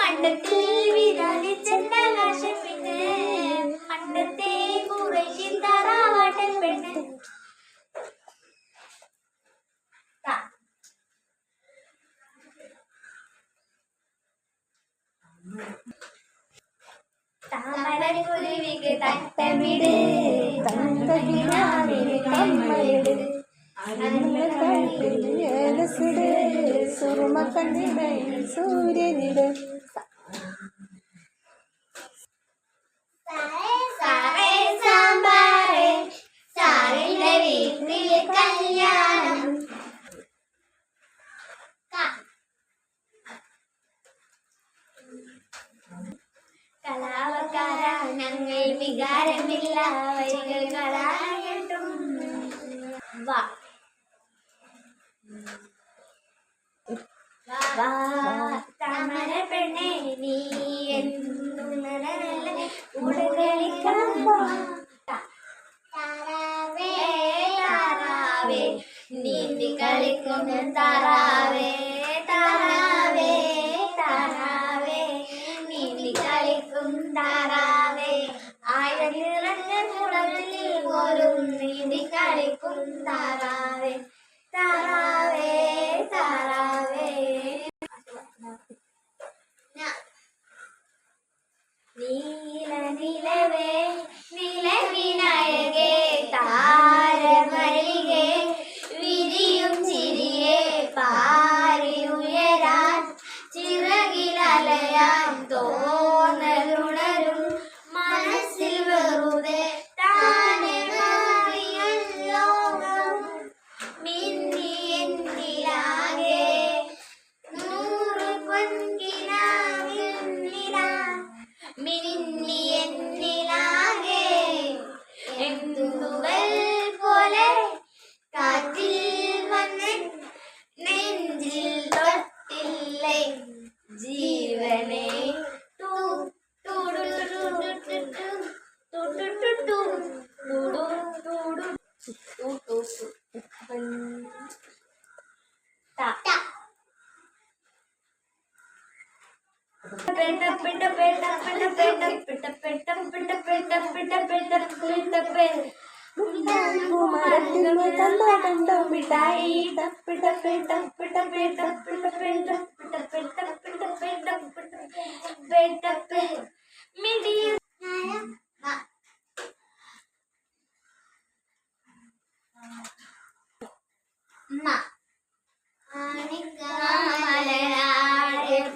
മണ്ടത്തിൽ വിരാലിച്ചെന്നാകാശം പിന്നെ മണ്ടത്തെ കുറേശ്ശി തറാവാട്ടൻ പെണ്ണ് താമരക്കുരുവിക്ക് തട്ടമിട് കമ്മലിട് സുറുമ കണ്ണിട സൂര്യനിട് കലാവക്കാര ഞങ്ങൾ വികാരമില്ല വരികൾ കളായിട്ടും വാ താമര പെണ്ണെ നീ താറാവേ താറാവേ നീന്തി കളിക്കുന്ന താറാവേ താറാവേ താറാവേ നീന്തി കളിക്കും താറാവേ ആയിരം നിറഞ്ഞ കുളത്തിൽ പോലും നീന്തി കളിക്കും താറാവേ താറാവേ താറാവേ നീല നിലവേ നിലവിനായകേ താരമരികെ വിരിയും ചിരിയെ പാരിയുയരാൻ ചിറകിലലയാൻ തോന്നലുണരും മനസ്സിൽ വെറുതെ താനെ മാറിയ ലോകം മിന്നി എന്നിലാകെ നൂറ് പൊൻകിനാവിൽ മിന്നി എന്നിലാകെ എന്തുവൽ പോലെ കാറ്റിൽ വന്ന് നെഞ്ചിൽ തൊട്ടില്ലേ ജീവനെ കണ്ടോ മിഠായി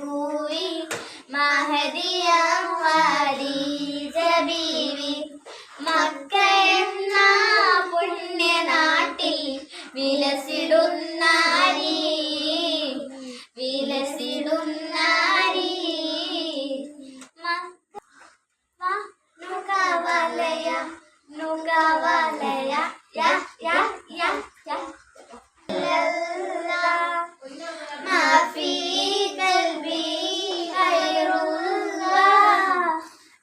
പൂവി മഹദിയ ബീവി മക്ക എന്ന പുണ്യനാട്ടിൽ വിലസിടുന്നാരി നുകവലയ യാ യാ യാ യാ മാഫി ഖൽബി ഖൈറുല്ലാഹ്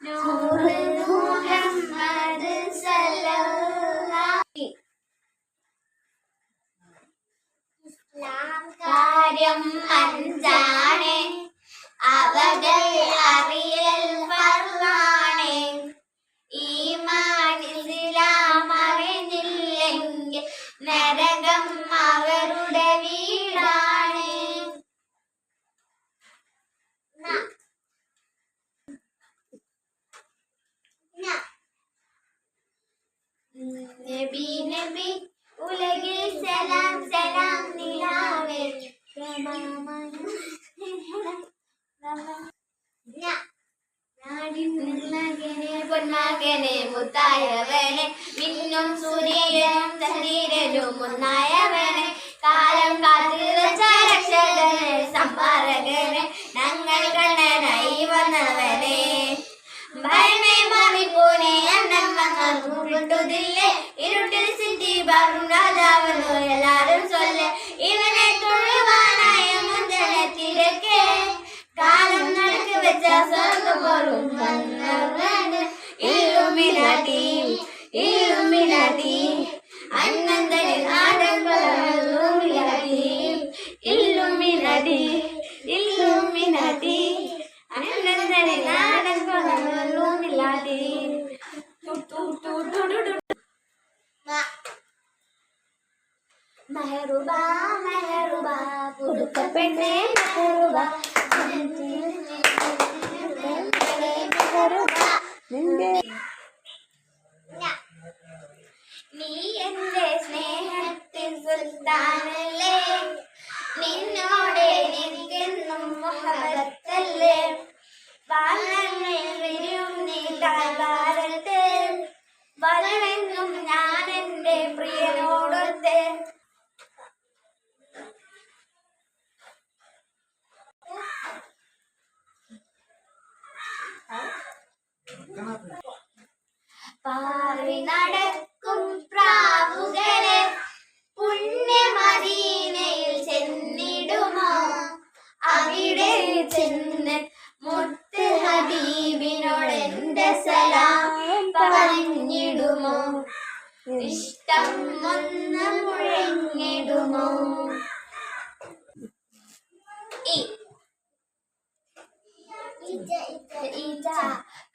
നൂറ് മുഹമ്മദ് സല്ലല്ലാഹു ഇസ്ലാം കാര്യം അഞ്ചാണ് അവകൾ അറിയൽ ഫർളാണ് ഈമാൻ ഇസ്ലാം അറിഞ്ഞില്ലെങ്കിൽ നരകം അവരുടെ വീടാണ് നബി നബി ഉലകിൽ സലാം സലാം നിലാവേ പൊന്മകനെ മുത്തായവനെ മിന്നും സൂര്യനും ശരീരനും ഒന്നായവനെ കാലം കാത്തു വെച്ച രക്ഷകനെ സംഹാരകനെ ഞങ്ങൾ കണ്ണനായി വന്നവനെ ഭയമേ മാറിപ്പോനെ അന്നം വന്നു ഇല്ലുമിനാട്ടി ഇല്ലുമിനാട്ടി അന്നന്തന് നാടൻപുറമില്ലാട്ടി ഇല്ലുമിനാട്ടി ഇല്ലുമിനാട്ടി അന്നന്തന് നാടൻപുറമില്ലാട്ടി മെഹറുബ മെഹറുബ പുതുക്കപ്പെണ്ണേ മെഹറുബ നീ എന്റെ സ്നേഹത്തിൻ സുൽത്താനല്ലേ നിന്നോട് എനിക്കെന്നും മുഹബത്തല്ലേ വാനങ്ങളിൽ നീ താഴ്വാരത്ത് വരവെന്നും ഞാൻ എന്റെ പ്രിയനോടൊത്ത് പാറി നടക്കും പ്രാവുകളെ പുണ്യമദീനയിൽ ചെന്നിടുമോ അവിടെ ചെന്ന് മുത്ത് ഹബീബിനോട് എന്റെ സലാം പറഞ്ഞിടുമോ ഇഷ്ടം ഒന്ന് മുഴങ്ങിടുമോ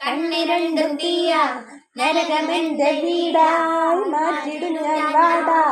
കണ്ണിരണ്ടും തീയ നരകമെന്റെ വീടായി മാറ്റിടും ഞാൻ വാടാ